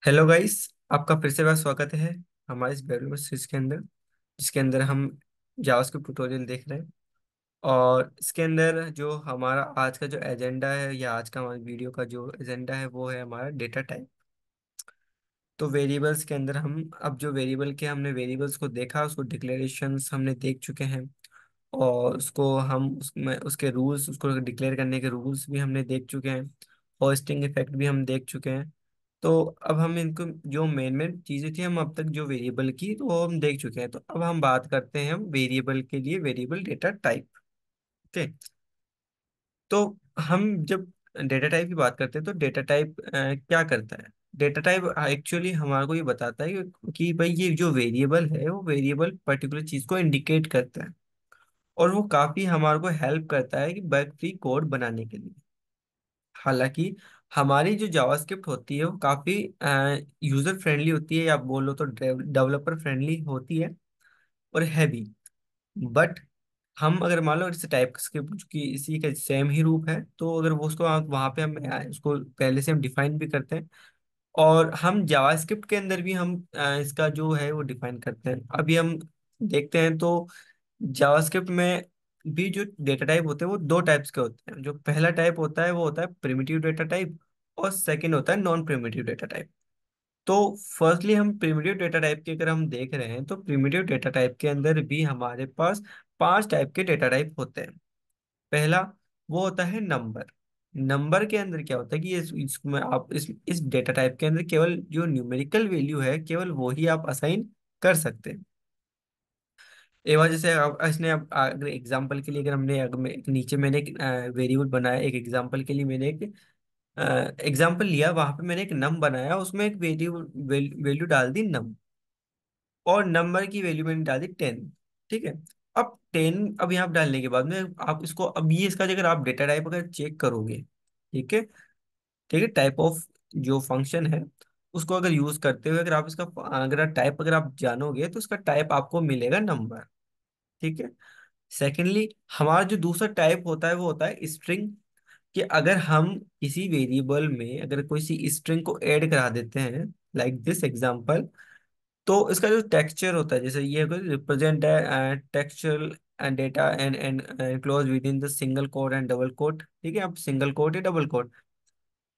Hello guys. आपका फिर से बार स्वागत है हमारे इस डेवलपर सीरीज के अंदर, जिसके अंदर हम जावास्क्रिप्ट ट्यूटोरियल देख रहे हैं। और इसके अंदर जो हमारा आज का जो एजेंडा है या आज का हमारे वीडियो का जो एजेंडा है वो है हमारा डेटा टाइप। तो वेरिएबल्स के अंदर हम अब जो वेरिएबल के हमने वेरिएबल्स को देखा, उसको डिक्लेरेशंस हमने देख चुके हैं। और उसको हम उसमें उसके रूल्स, उसको डिक्लेयर करने के रूल्स भी हमने देख चुके हैं। होस्टिंग इफेक्ट भी हम देख चुके हैं। तो अब हम इनको जो मेन मेन चीजें थी हम अब तक जो वेरिएबल की तो वो हम देख चुके हैं। तो अब हम बात करते हैं हम वेरिएबल के लिए वेरिएबल डेटा टाइप। ओके। तो हम जब डेटा टाइप की बात करते हैं तो डेटा टाइप क्या करता है। डेटा टाइप एक्चुअली हमारे को ये बताता है कि भाई ये जो वेरिएबल है वो वेरिएबल पर्टिकुलर चीज को इंडिकेट करता है। और वो काफी हमारे को हेल्प करता है कि बग फ्री कोड बनाने के लिए। हालांकि हमारी जो जावास्क्रिप्ट होती है वो काफी यूजर फ्रेंडली होती है, या आप बोलो तो डेवलपर फ्रेंडली होती है और है भी। बट हम अगर मान लो इस टाइप स्क्रिप्ट की इसी का सेम ही रूप है, तो अगर वो उसको वहाँ पे हम उसको पहले से हम डिफाइन भी करते हैं। और हम जावास्क्रिप्ट के अंदर भी हम इसका जो है वो डिफाइन करते हैं। अभी हम देखते हैं तो जावास्क्रिप्ट में भी जो डेटा टाइप होते हैं वो दो टाइप्स के होते हैं। जो पहला टाइप होता है वो होता है प्रिमिटिव डेटा टाइप, और सेकंड होता है नॉन प्रिमिटिव डेटा टाइप। तो फर्स्टली हम प्रिमिटिव डेटा टाइप के अगर हम देख रहे हैं तो प्रिमिटिव डेटा टाइप के अंदर भी हमारे पास पांच टाइप के डेटा टाइप होते हैं। पहला वो होता है नंबर। नंबर के अंदर क्या होता है कि इसमें आप इस डेटा टाइप के अंदर केवल जो न्यूमेरिकल वैल्यू है केवल वो ही आप असाइन कर सकते हैं। एक बार जैसे अब इसने अब अगर एग्जांपल के लिए अगर हमने अगर मैं नीचे मैंने एक वेरिएबल बनाया, एक एग्जांपल के लिए मैंने एक एग्जांपल लिया, वहां पे मैंने एक नम बनाया, उसमें एक वेरिएबल वैल्यू डाल दी नम, और नंबर की वैल्यू मैंने डाल दी 10। ठीक है। अब 10 अब यहाँ पे डालने के बाद में आप इसको अब ये इसका अगर आप डेटा टाइप अगर चेक करोगे, ठीक है, ठीक है, टाइप ऑफ जो फंक्शन है उसको अगर यूज करते हुए अगर आप इसका अगर टाइप अगर आप जानोगे तो उसका टाइप आपको मिलेगा नंबर। ठीक है। सेकेंडली हमारा जो दूसरा टाइप होता है वो होता है स्ट्रिंग। कि अगर हम किसी वेरिएबल में अगर कोई सी स्ट्रिंग को ऐड करा देते हैं, लाइक दिस एग्जांपल, तो इसका जो टेक्सचर होता है, जैसे ये रिप्रेजेंट है texture and data and and close within the single quote and double quote. ठीक है, आप सिंगल कोट या डबल कोट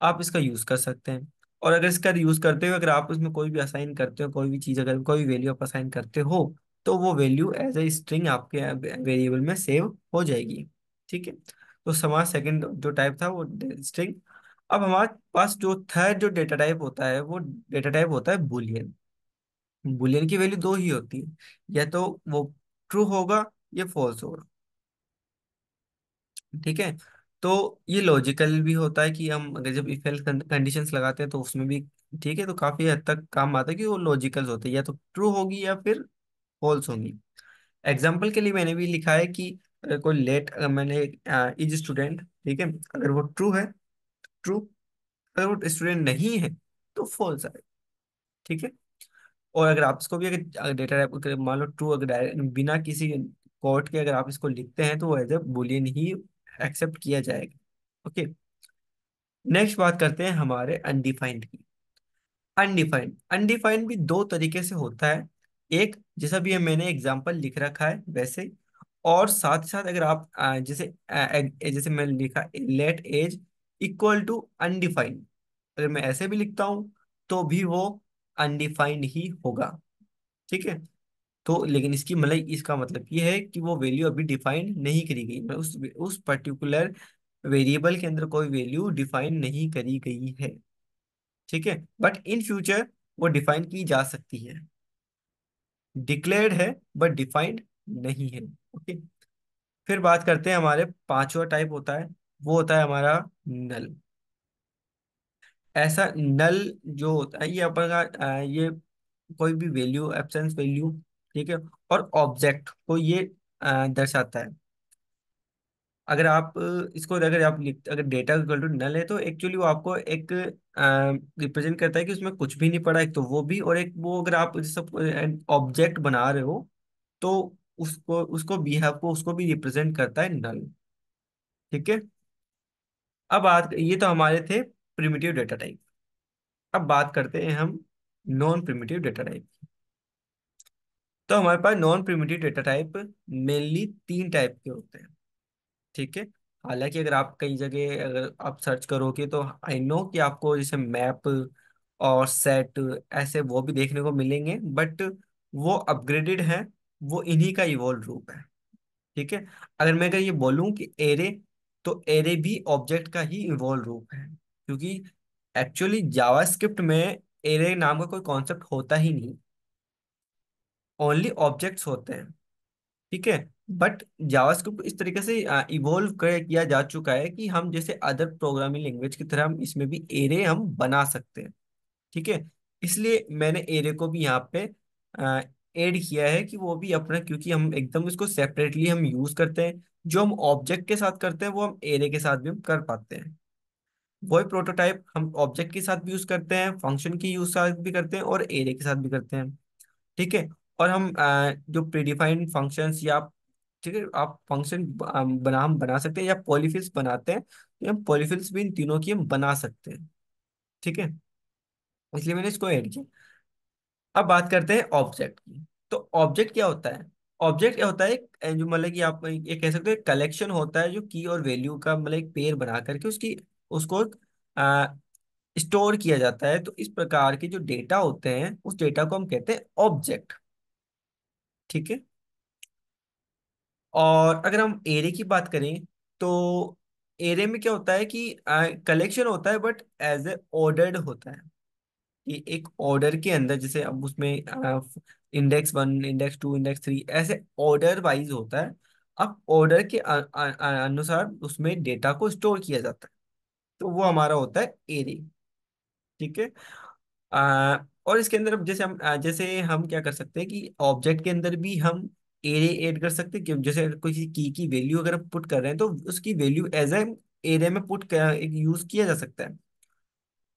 आप इसका यूज कर सकते हैं। और अगर इसका यूज करते हुए अगर आप इसमें कोई भी असाइन करते हो, कोई भी चीज अगर कोई वैल्यू आप असाइन करते हो, तो वो वैल्यू एज ए स्ट्रिंग आपके वेरिएबल में सेव हो जाएगी। ठीक है। तो हमारा सेकंड जो टाइप था वो स्ट्रिंग। अब हमारे पास जो थर्ड जो डेटा टाइप होता है वो डेटा टाइप होता है बुलियन। बुलियन की वैल्यू दो ही होती है, या तो वो ट्रू होगा या फॉल्स होगा। ठीक है। तो ये लॉजिकल भी होता है कि हम अगर जब इफ एल्स कंडीशंस लगाते हैं तो उसमें भी ठीक है, तो काफी हद तक काम आता है कि वो लॉजिकल होते हैं, या तो ट्रू होगी या फिर फॉल्स होंगी। एग्जाम्पल के लिए मैंने भी लिखा है कि अगर कोई लेट अगर मैंने इज स्टूडेंट, ठीक है, अगर वो ट्रू है ट्रू, अगर वो स्टूडेंट नहीं है तो फॉल्स आए। ठीक है। और अगर आप इसको भी अगर डेटा टाइप अगर मान लो ट्रू अगर बिना किसी कोड के अगर आप इसको लिखते हैं तो वो एज ए बुलियन ही एक्सेप्ट किया जाएगा। ओके। नेक्स्ट बात करते हैं हमारे अनडिफाइंड की। अनडिफाइंड अनडिफाइंड भी दो तरीके से होता है। एक जैसा भी मैंने एग्जांपल लिख रखा है वैसे, और साथ साथ अगर आप जैसे मैंने लिखा let age equal to undefined, अगर मैं ऐसे भी लिखता हूं तो भी वो अनडिफाइंड ही होगा। ठीक है। तो लेकिन इसकी मतलब इसका मतलब ये है कि वो वैल्यू अभी डिफाइन नहीं करी गई, मतलब उस पर्टिकुलर वेरिएबल के अंदर कोई वैल्यू डिफाइन नहीं करी गई है। ठीक है। बट इन फ्यूचर वो डिफाइन की जा सकती है। डिक्लेयर्ड है बट डिफाइंड नहीं है। ओके। फिर बात करते हैं हमारे पांचवा टाइप होता है, वो होता है हमारा नल। ऐसा नल जो होता है ये अपना ये कोई भी वैल्यू एब्सेंस वैल्यू, ठीक है, और ऑब्जेक्ट को ये दर्शाता है। अगर आप इसको अगर आप अगर डेटा इक्वल टू नल है तो एक्चुअली वो आपको एक रिप्रेजेंट करता है कि उसमें कुछ भी नहीं पड़ा, एक तो वो भी, और एक वो अगर आप सब ऑब्जेक्ट बना रहे हो तो उसको उसको भी आपको उसको भी रिप्रेजेंट करता है नल। ठीक है। अब बात ये तो हमारे थे प्रिमिटिव डेटा टाइप। अब बात करते हैं हम नॉन प्रिमिटिव डेटा टाइप। तो हमारे पास non primitive data type mainly तीन टाइप के होते हैं। ठीक है। हालांकि अगर आप कई जगह अगर आप सर्च करोगे तो आई नो कि आपको जैसे मैप और सेट ऐसे वो भी देखने को मिलेंगे, बट वो अपग्रेडेड है, वो इन्हीं का इवोल्व रूप है। ठीक है। अगर ये बोलूं कि एरे, तो एरे भी ऑब्जेक्ट का ही इवोल्व रूप है, क्योंकि एक्चुअली जावास्क्रिप्ट में एरे नाम का कोई कॉन्सेप्ट होता ही नहीं, ओनली ऑब्जेक्ट्स होते हैं। ठीक है। बट जावास्क्रिप्ट को इस तरीके से इवोल्व किया जा चुका है कि हम जैसे अदर प्रोग्रामिंग लैंग्वेज की तरह हम इसमें भी एरे हम बना सकते हैं। ठीक है। इसलिए मैंने एरे को भी यहाँ पे ऐड किया है कि वो भी अपना, क्योंकि हम एकदम इसको सेपरेटली हम यूज करते हैं, जो हम ऑब्जेक्ट के साथ करते हैं वो हम एरे के साथ भी हम कर पाते हैं। वही प्रोटोटाइप हम ऑब्जेक्ट के साथ भी यूज करते हैं, फंक्शन की यूज साथ भी करते हैं और एरे के साथ भी करते हैं। ठीक है। और हम जो प्रीडिफाइंड फंक्शंस या, ठीक है, आप फंक्शन हम बना सकते हैं या पॉलीफिल्स बनाते हैं, तो हम पॉलीफिल्स भी इन तीनों की हम बना सकते हैं। ठीक है। इसलिए मैंने इसको ऐड किया। अब बात करते हैं ऑब्जेक्ट की। तो ऑब्जेक्ट क्या होता है? ऑब्जेक्ट क्या होता है? जो मतलब कि आप ये कह सकते हैं कलेक्शन होता है, जो की और वैल्यू का मतलब एक पेयर बना करके उसकी उसको स्टोर किया जाता है। तो इस प्रकार के जो डेटा होते हैं उस डेटा को हम कहते हैं ऑब्जेक्ट। ठीक है। और अगर हम एरे की बात करें, तो एरे में क्या होता है कि कलेक्शन होता है बट एज ए ऑर्डर्ड होता है। कि एक ऑर्डर के अंदर, जैसे अब उसमें इंडेक्स 1, इंडेक्स 2, इंडेक्स 3 ऐसे ऑर्डर वाइज होता है। अब ऑर्डर के अनुसार उसमें डेटा को स्टोर किया जाता है, तो वो हमारा होता है एरे। ठीक है। और इसके अंदर अब जैसे हम क्या कर सकते हैं कि ऑब्जेक्ट के अंदर भी हम एरे ऐड कर सकते हैं, कि जैसे किसी की वैल्यू अगर हम पुट कर रहे हैं तो उसकी वैल्यू एज ए एरे में पुट कर एक यूज किया जा सकता है।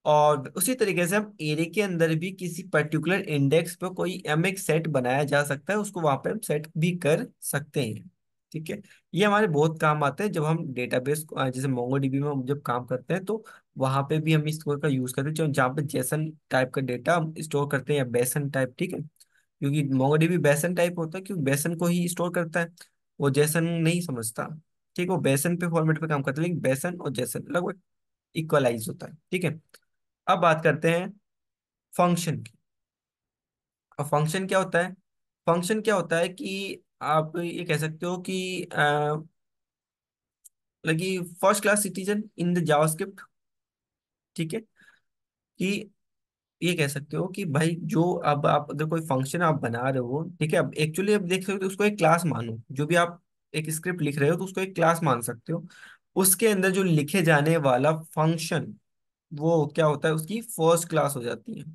और उसी तरीके से हम एरे के अंदर भी किसी पर्टिकुलर इंडेक्स पे कोई हम एक सेट बनाया जा सकता है, उसको वहां पे हम सेट भी कर सकते हैं। ठीक है। ये हमारे बहुत काम आते हैं जब हम डेटाबेस जैसे मोंगोडीबी में हम जब काम करते हैं, तो वहां पे भी हम इसको का यूज करते हैं, जहाँ पे जेसन टाइप का डेटा हम स्टोर करते हैं या बेसन टाइप। ठीक है। क्योंकि मोंगोडीबी बेसन टाइप होता है, क्योंकि बेसन को ही स्टोर करता है, वो जेसन नहीं समझता। ठीक है। वो बेसन पे फॉर्मेट पे काम करता है, लेकिन बेसन और जेसन लगभग इक्वलाइज होता है। ठीक है। अब बात करते हैं फंक्शन की। और फंक्शन क्या होता है कि आप ये कह सकते हो कि लगी first class citizen in the JavaScript. ठीक है। कि ये कह सकते हो कि भाई जो अब आप अगर कोई फंक्शन आप बना रहे हो, ठीक है, अब एक्चुअली आप देख सकते हो उसको एक क्लास मानो, जो भी आप एक स्क्रिप्ट लिख रहे हो तो उसको एक क्लास मान सकते हो। उसके अंदर जो लिखे जाने वाला फंक्शन, वो क्या होता है, उसकी फर्स्ट क्लास हो जाती है।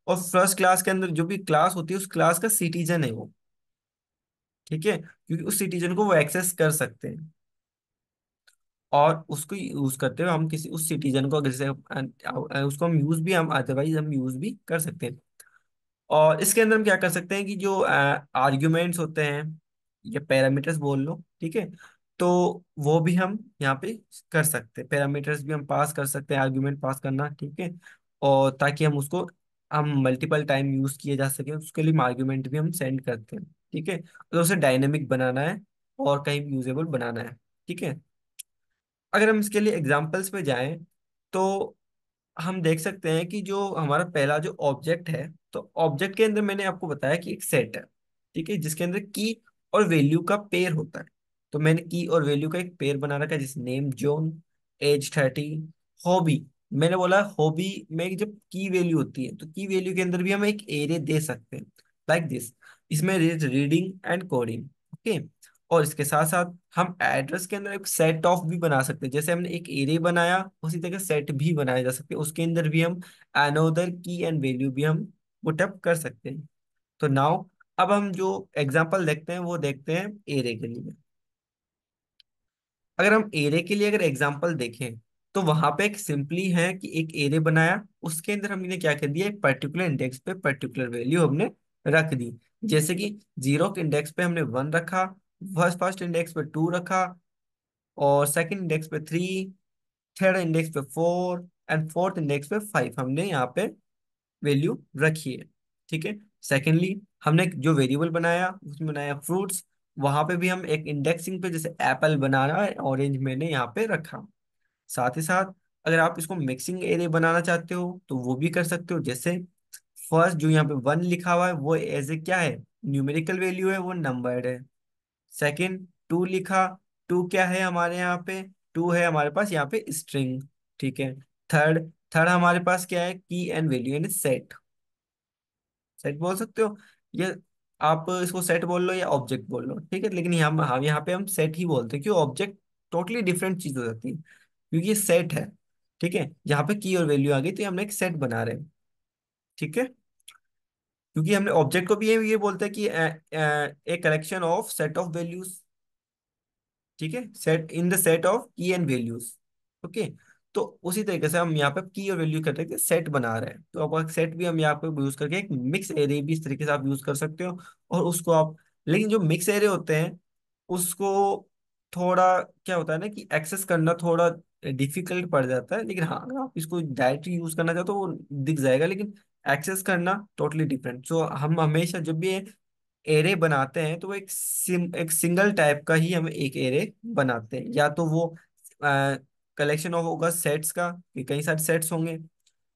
और फर्स्ट क्लास के अंदर जो भी क्लास होती है उस क्लास का सिटीजन है वो। ठीक है। क्योंकि उस सिटीजन को वो एक्सेस कर सकते हैं, और उसको यूज करते हुए हम किसी उस सिटीजन को, अगर जैसे उसको हम यूज भी, हम अदरवाइज हम यूज भी कर सकते हैं। और इसके अंदर हम क्या कर सकते हैं कि जो आर्ग्यूमेंट्स होते हैं या पैरामीटर्स बोल लो, ठीक है, तो वो भी हम यहाँ पे कर सकते हैं, पैरामीटर्स भी हम पास कर सकते हैं, आर्ग्यूमेंट पास करना। ठीक है। और ताकि हम उसको हम मल्टीपल टाइम यूज किए जा सके, उसके लिए आर्ग्यूमेंट भी हम सेंड करते हैं। ठीक है। तो उसे डायनेमिक बनाना है और कहीं भी यूजेबल बनाना है। ठीक है। अगर हम इसके लिए एग्जांपल्स पे जाएं, तो हम देख सकते हैं कि जो हमारा पहला जो ऑब्जेक्ट है, तो ऑब्जेक्ट के अंदर मैंने आपको बताया कि एक सेट है। ठीक है। जिसके अंदर की और वैल्यू का पेयर होता है। तो मैंने की और वैल्यू का एक पेयर बना रखा है, जैसे नेम जॉन, एज 30, हॉबी। मैंने बोला हॉबी में जब की वैल्यू होती है, तो की वैल्यू के अंदर भी हम एक एरे दे सकते हैं, लाइक दिस। इसमें रीडिंग एंड कोडिंग। ओके। और इसके साथ साथ हम एड्रेस के अंदर एक सेट ऑफ भी बना सकते हैं, जैसे हमने एक एरे बनाया उसी तरह सेट भी बनाया जा सकते हैं, उसके अंदर भी हम अनोदर की एंड वैल्यू भी हम पुट अप कर सकते हैं। तो नाउ अब हम जो एग्जांपल देखते हैं वो देखते हैं एरे के लिए। अगर हम एरे के लिए अगर एग्जांपल देखें, तो वहां पे एक सिंपली है कि एक एरे बनाया, उसके अंदर हमने क्या कर दिया, एक पर्टिकुलर इंडेक्स पे पर्टिकुलर वैल्यू हमने रख दी। जैसे कि जीरो के इंडेक्स पे हमने 1 रखा, फर्स्ट फर्स्ट इंडेक्स पे 2 रखा, और सेकंड इंडेक्स पे 3, थर्ड इंडेक्स पे 4 एंड फोर्थ इंडेक्स पे 5 हमने यहाँ पे वैल्यू रखी है। ठीक है। सेकेंडली, हमने जो वेरिएबल बनाया उसमें बनाया फ्रूट्स, वहां पे भी हम एक इंडेक्सिंग पे जैसे एप्पल बनाना है, ऑरेंज मैंने यहाँ पे रखा। साथ ही साथ अगर आप इसको मिक्सिंग एरे बनाना चाहते हो तो वो भी कर सकते हो। जैसे फर्स्ट जो यहाँ पे 1 लिखा हुआ है वो एज ए क्या है, न्यूमेरिकल वैल्यू है, वो नंबर्ड है। सेकंड 2 लिखा, 2 क्या है हमारे यहाँ पे, 2 है हमारे पास यहाँ पे स्ट्रिंग। ठीक है। थर्ड थर्ड हमारे पास क्या है, की एंड वैल्यू यानी सेट। सेट बोल सकते हो, ये आप इसको सेट बोल लो या ऑब्जेक्ट बोल लो, ठीक है। लेकिन हम यहाँ पे हम सेट ही बोलते हैं, क्यों, ऑब्जेक्ट टोटली डिफरेंट चीज हो जाती है, क्योंकि ये सेट है। ठीक है। यहाँ पे की और वैल्यू आ गई तो हम एक सेट बना रहे हैं। ठीक है। क्योंकि हमने ऑब्जेक्ट को भी ये बोलते हैं कि a collection of set of values. ठीक है, set in the set of key and values. Okay. तो उसी तरीके से हम यहाँ पे की और वैल्यू करते हैं, सेट बना रहे हैं, तो अब सेट भी हम यहाँ पे यूज करके एक मिक्स एरे भी इस तरीके से आप यूज कर सकते हो। और उसको आप, लेकिन जो मिक्स एरे होते हैं उसको थोड़ा क्या होता है ना कि एक्सेस करना थोड़ा डिफिकल्ट पड़ जाता है। लेकिन हाँ, अगर आप इसको डायरेक्टली यूज करना चाहो तो वो दिख जाएगा, लेकिन एक्सेस करना टोटली डिफरेंट। सो हम हमेशा जब भी एरे बनाते हैं तो वो एक सिंगल टाइप का ही हम एक एरे बनाते हैं, या तो वो कलेक्शन ऑफ होगा सेट्स का, कि कई सारे सेट्स होंगे,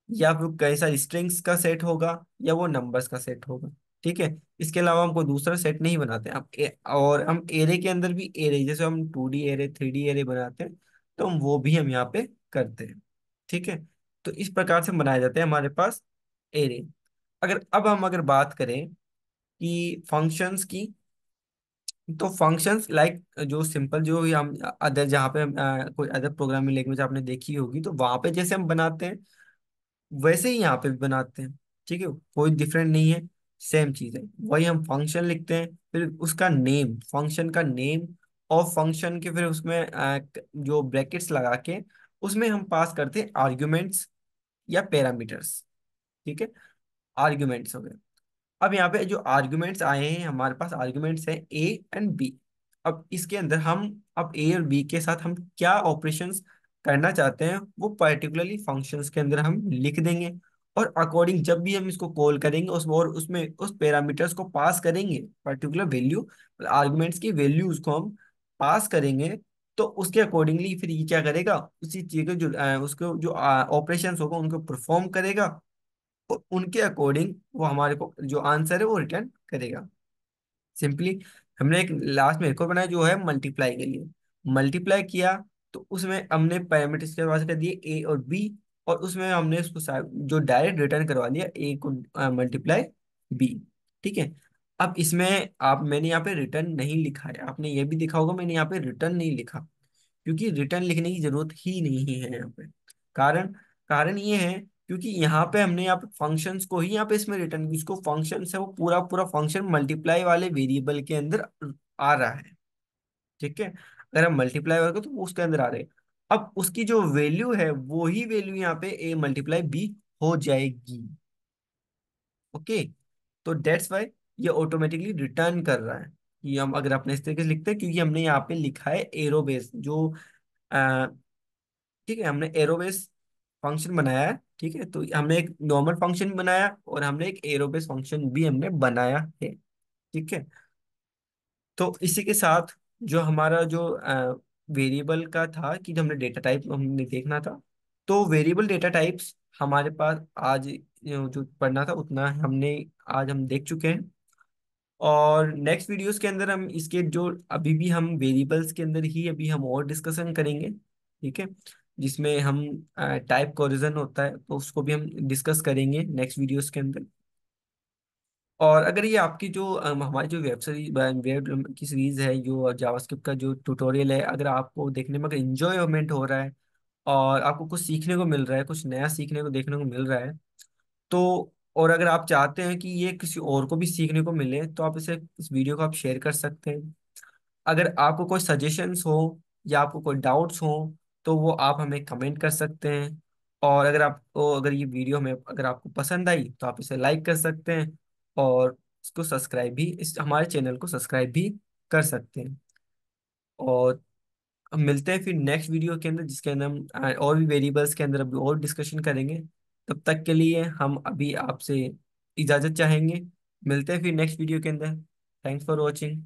या फिर कई सारे स्ट्रिंग्स का सेट होगा, या वो नंबर्स का सेट होगा। ठीक है। इसके अलावा हम कोई दूसरा सेट नहीं बनाते हम और हम एरे के अंदर भी एरे, जैसे हम 2D एरे 3D एरे बनाते हैं, तो हम वो भी हम यहाँ पे करते हैं। ठीक है। तो इस प्रकार से बनाए जाते हैं हमारे पास एरे। अगर बात करें कि फंक्शंस की, तो फंक्शंस लाइक जो सिंपल जो ही हम अदर जहाँ पे कोई अदर प्रोग्रामिंग लैंग्वेज आपने देखी होगी तो वहां पे जैसे हम बनाते हैं वैसे ही यहाँ पे भी बनाते हैं। ठीक है, कोई डिफरेंट नहीं है, सेम चीज है। वही हम फंक्शन लिखते हैं, फिर उसका नेम, फंक्शन का नेम, और फंक्शन के फिर उसमें जो ब्रैकेट्स लगा के उसमें हम पास करते हैं आर्ग्यूमेंट्स या पैरामीटर्स। ठीक है, आर्ग्यूमेंट्स हो गए। अब यहाँ पे जो आर्गुमेंट्स आए हैं, हमारे पास आर्गुमेंट्स हैं ए एंड बी। अब इसके अंदर हम, अब ए और बी के साथ हम क्या ऑपरेशंस करना चाहते हैं वो पर्टिकुलरली फंक्शंस के अंदर हम लिख देंगे। और अकॉर्डिंग जब भी हम इसको कॉल करेंगे उस और उसमें उस पैरामीटर्स को पास करेंगे, पर्टिकुलर वैल्यू, आर्गुमेंट्स की वैल्यूज को हम पास करेंगे, तो उसके अकॉर्डिंगली फिर ये क्या करेगा, उसी चीज के जो उसको जो ऑपरेशंस होगा उनको परफॉर्म करेगा, और उनके अकॉर्डिंग वो हमारे को जो आंसर है वो रिटर्न करेगा। सिंपली हमने एक लास्ट में एक और बनाया जो है मल्टीप्लाई के लिए। मल्टीप्लाई किया तो उसमें हमने पैरामीटर्स के पास कर दिए ए और बी, और उसमें हमने उसको जो डायरेक्ट रिटर्न करवा दिया ए को मल्टीप्लाई बी। ठीक है। अब इसमें आप, मैंने यहाँ पे रिटर्न नहीं लिखा है, आपने ये भी देखा होगा मैंने यहाँ पे रिटर्न नहीं लिखा, क्योंकि रिटर्न लिखने की जरूरत ही नहीं है यहाँ पे। कारण कारण ये है क्योंकि यहाँ पे हमने यहाँ पे फंक्शंस को ही यहाँ पे इसमें रिटर्न, इसको फंक्शन है वो पूरा पूरा फंक्शन मल्टीप्लाई वाले वेरिएबल के अंदर आ रहा है। ठीक है। अगर हम मल्टीप्लाई करें तो वो उसके अंदर आ रहे हैं। अब उसकी जो वैल्यू है वो ही वैल्यू यहाँ पे ए मल्टीप्लाई बी हो जाएगी। ओके। तो डेट्स वाई ये ऑटोमेटिकली रिटर्न कर रहा है। कि हम अगर अपने इस तरीके से लिखते हैं, क्योंकि हमने यहाँ पे लिखा है एरोबेस जो, ठीक है, हमने एरोबेस फंक्शन बनाया है। ठीक है, तो हमने एक नॉर्मल फंक्शन बनाया और हमने एक एरोबेस फंक्शन भी हमने बनाया है। ठीक है। तो इसी के साथ जो हमारा जो वेरिएबल का था कि हमने डेटा टाइप हमने देखना था, तो वेरिएबल डेटा टाइप्स हमारे पास आज जो पढ़ना था उतना हमने आज हम देख चुके हैं। और नेक्स्ट वीडियोस के अंदर हम इसके जो अभी भी हम वेरिएबल्स के अंदर ही अभी हम और डिस्कशन करेंगे। ठीक है, जिसमें हम टाइप कोरिजन होता है तो उसको भी हम डिस्कस करेंगे नेक्स्ट वीडियोस के अंदर। और अगर ये आपकी जो हमारी जो वेब सीरीज वेब की सीरीज है जो जावास्क्रिप्ट का जो ट्यूटोरियल है, अगर आपको देखने में अगर इंजॉयमेंट हो रहा है और आपको कुछ सीखने को मिल रहा है, कुछ नया सीखने को देखने को मिल रहा है, तो और अगर आप चाहते हैं कि ये किसी और को भी सीखने को मिले तो आप इस वीडियो को आप शेयर कर सकते हैं। अगर आपको कोई सजेशंस हो या आपको कोई डाउट्स हो तो वो आप हमें कमेंट कर सकते हैं। और अगर ये वीडियो में अगर आपको पसंद आई तो आप इसे लाइक कर सकते हैं, और इसको सब्सक्राइब भी, इस हमारे चैनल को सब्सक्राइब भी कर सकते हैं। और हम मिलते हैं फिर नेक्स्ट वीडियो के अंदर जिसके अंदर हम और भी वेरिएबल्स के अंदर अभी और डिस्कशन करेंगे। तब तक के लिए हम अभी आपसे इजाजत चाहेंगे। मिलते हैं फिर नेक्स्ट वीडियो के अंदर। Thanks for watching.